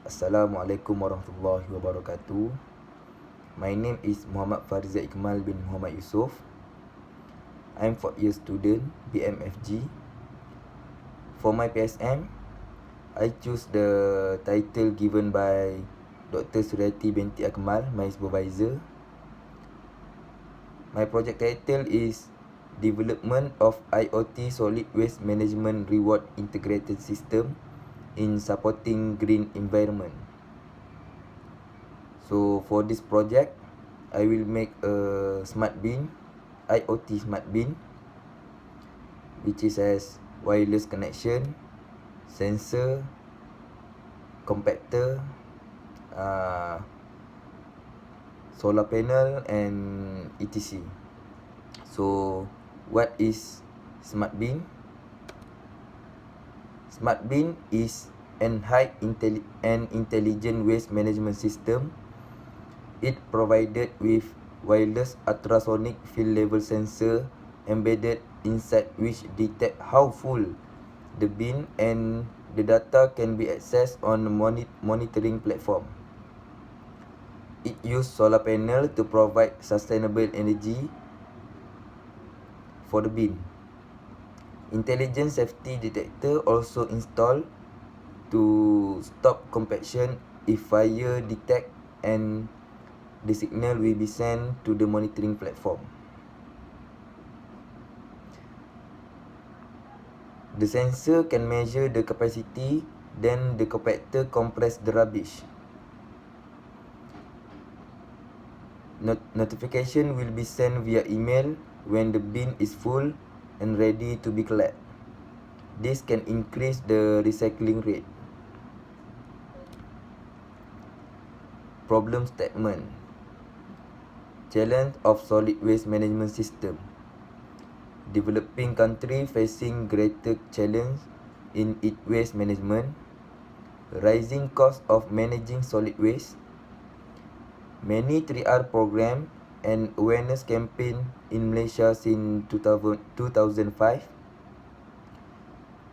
Assalamualaikum warahmatullahi wabarakatuh. My name is Muhammad Farizal Iqmal bin Muhammad Yusof. I'm 4-year student BMFG. For my PSM, I choose the title given by Dr. Suryati binti Akmal, my supervisor. My project title is Development of IoT Solid Waste Management Reward Integrated System in Supporting Green Environment. So for this project, I will make a smart bin, IoT smart bin, which is as wireless connection, sensor, compactor, solar panel and etc. So what is smart bin? Smart bin is an intelligent waste management system. It provided with wireless ultrasonic field level sensor embedded inside, which detect how full the bin, and the data can be accessed on the monitoring platform. It uses solar panel to provide sustainable energy for the bin. Intelligent safety detector also installed to stop compaction if fire detect, and the signal will be sent to the monitoring platform. The sensor can measure the capacity, then the compactor compress the rubbish. Notification will be sent via email when the bin is full and ready to be collected. This can increase the recycling rate. Problem statement. Challenge of solid waste management system. Developing country facing greater challenge in its waste management. Rising cost of managing solid waste. Many 3R program and awareness campaign in Malaysia since 2005.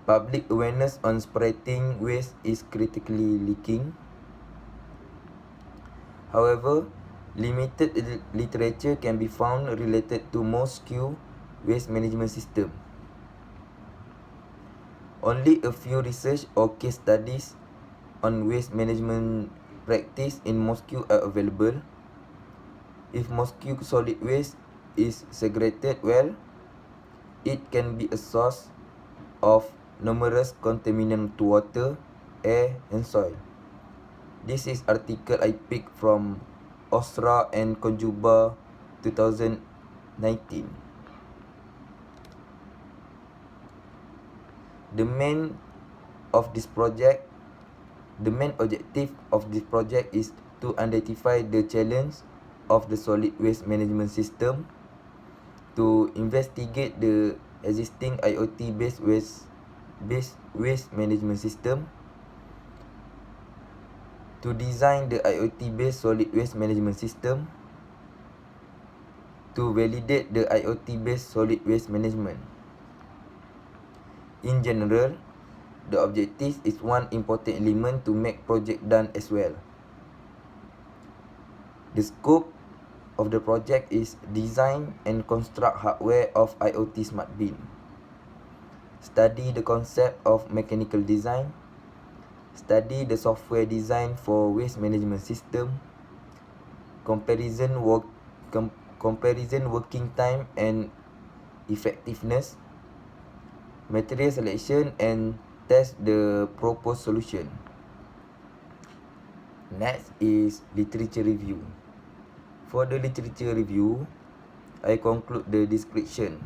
Public awareness on separating waste is critically lacking. However, limited literature can be found related to mosque waste management system. Only a few research or case studies on waste management practice in mosque are available. If mosque solid waste is segregated well, it can be a source of numerous contaminants to water, air and soil. This is article I picked from Osra and Conjuba 2019. The main objective of this project is to identify the challenge of the solid waste management system, to investigate the existing IoT based waste management system, to design the IoT based solid waste management system, to validate the IoT based solid waste management. In general, the objective is one important element to make project done as well. The scope of the project is design and construct hardware of IoT smart bin. Study the concept of mechanical design. Study the software design for waste management system. Comparison working time and effectiveness. Material selection and test the proposed solution. Next is literature review. For the literature review, I conclude the description.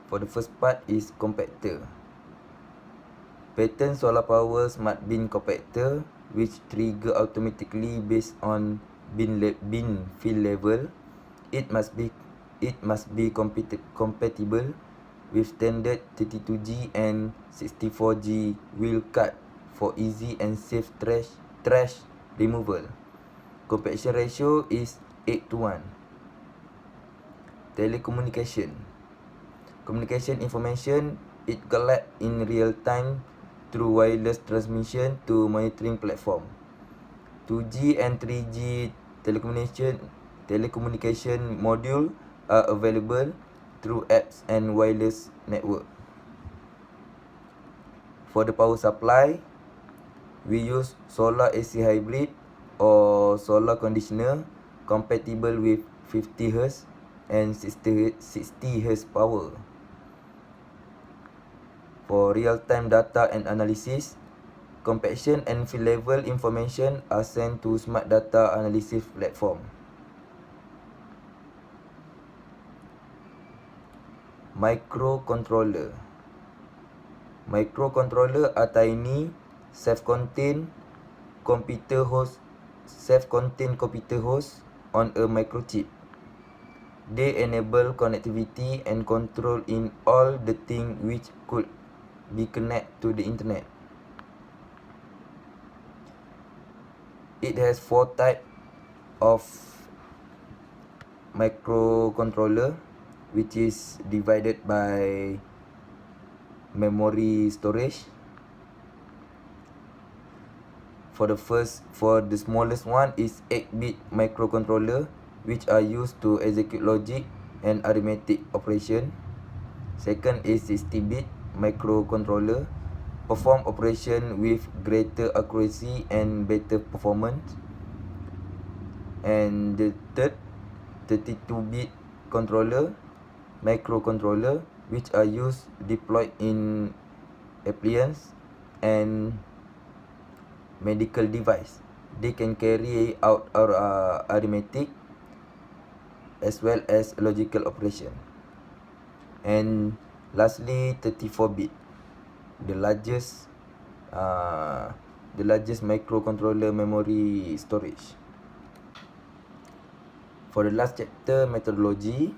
For the first part is compactor. Pattern solar power smart bin compactor, which trigger automatically based on bin field level. It must be compatible with standard 32G and 64G wheel cut for easy and safe trash removal. Compaction ratio is 8:1. Telecommunication. Communication information, it collect in real time through wireless transmission to monitoring platform. 2G and 3G telecommunication module are available through apps and wireless network. For the power supply, we use solar AC hybrid or solar conditioner compatible with 50 Hz and 60 Hz power. For real-time data and analysis, compaction and field level information are sent to smart data analysis platform. Microcontroller. Microcontroller are tiny, self-contained computer host on a microchip. They enable connectivity and control in all the things which could be connected to the internet. It has 4 types of microcontroller, which is divided by memory storage. For the smallest one is 8-bit microcontroller, which are used to execute logic and arithmetic operation. Second is 60-bit microcontroller, perform operation with greater accuracy and better performance. And the third, 32-bit microcontroller, which are used deployed in appliance and medical device. They can carry out arithmetic as well as logical operation. And lastly, 34-bit, the largest microcontroller memory storage. For the last chapter, methodology,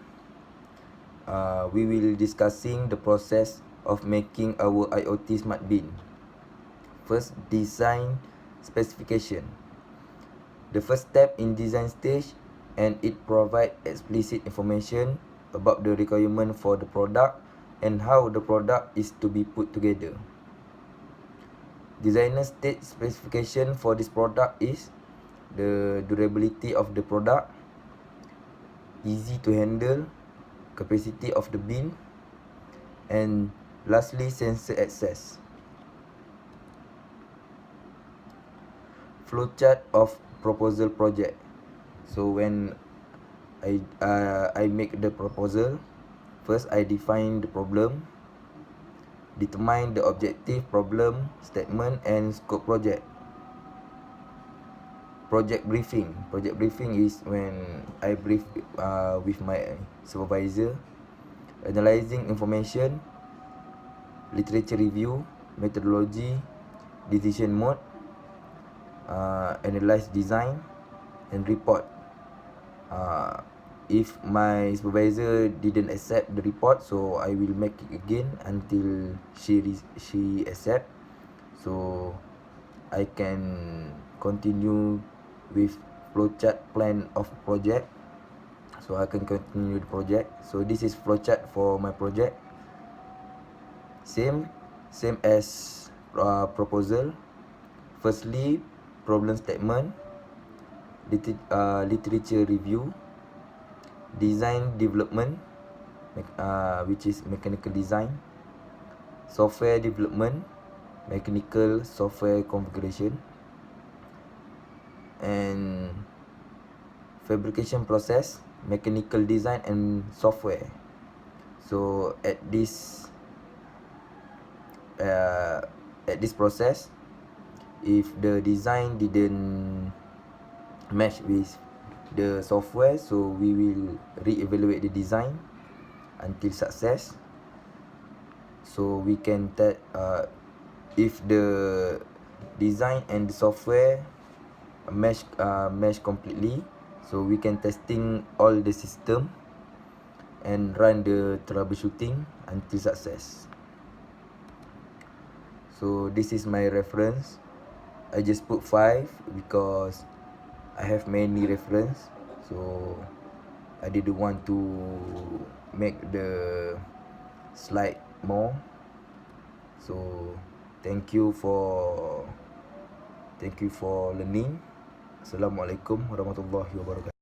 we will discussing the process of making our IoT smart bin. First, design specification. The first step in design stage, and it provide explicit information about the requirement for the product and how the product is to be put together. Designer state specification for this product is the durability of the product, easy to handle, capacity of the bin, and lastly, sensor access. Flowchart of proposal project. So when I make the proposal, first I define the problem, determine the objective, problem statement, and scope project. Project briefing. Project briefing is when I brief with my supervisor, analyzing information, literature review, methodology, decision mode, analyze design, and report. If my supervisor didn't accept the report, so I will make it again until she accept, so I can continue with flowchart plan of project. So I can continue the project. So this is flowchart for my project. Same as proposal. Firstly, problem statement, literature review, design development, which is mechanical design, software development, mechanical software configuration, and fabrication process, mechanical design and software. So at this process, if the design didn't match with the software, so we will re-evaluate the design until success. So we can if the design and the software mesh completely, so we can testing all the system and run the troubleshooting until success. So this is my reference. I just put 5 because I have many reference, so I didn't want to make the slide more. So thank you for learning. Assalamualaikum warahmatullahi wabarakatuh.